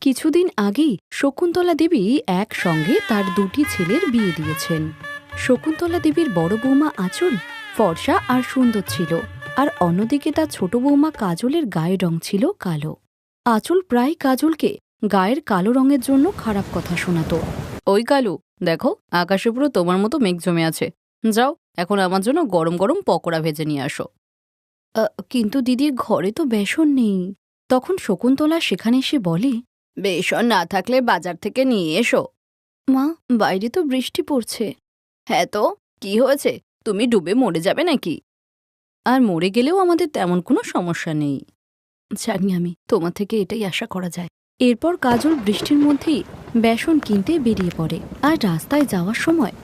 কিছুদিন আগেই শকুন্তলা দেবী একসঙ্গে তার দুটি ছেলের বিয়ে দিয়েছেন। শকুন্তলা দেবীর বড় বৌমা আঁচল ফর্সা আর সুন্দর ছিল, আর অন্যদিকে তার ছোট বৌমা কাজলের গায়ের রং ছিল কালো। আঁচল প্রায় কাজলকে গায়ের কালো রঙের জন্য খারাপ কথা শোনাতো। ওই কালু, দেখো আকাশে পুরো তোমার মতো মেঘ জমে আছে, যাও এখন আমার জন্য গরম গরম পকোড়া ভেজে নিয়ে আসো। কিন্তু দিদির ঘরে তো বেসন নেই। তখন শকুন্তলা সেখানে এসে বলে, বেসন না থাকলে বাজার থেকে নিয়ে এসো। মা, বাইরে তো বৃষ্টি পড়ছে। হ্যাঁ তো কি হয়েছে, তুমি ডুবে মরে যাবে নাকি? আর মরে গেলেও আমাদের তেমন কোনো সমস্যা নেই। জানি আমি, তোমার থেকে এটাই আশা করা যায়। এরপর কাজল বৃষ্টির মধ্যেই বেসন কিনতে বেরিয়ে পড়ে, আর রাস্তায় যাওয়ার সময়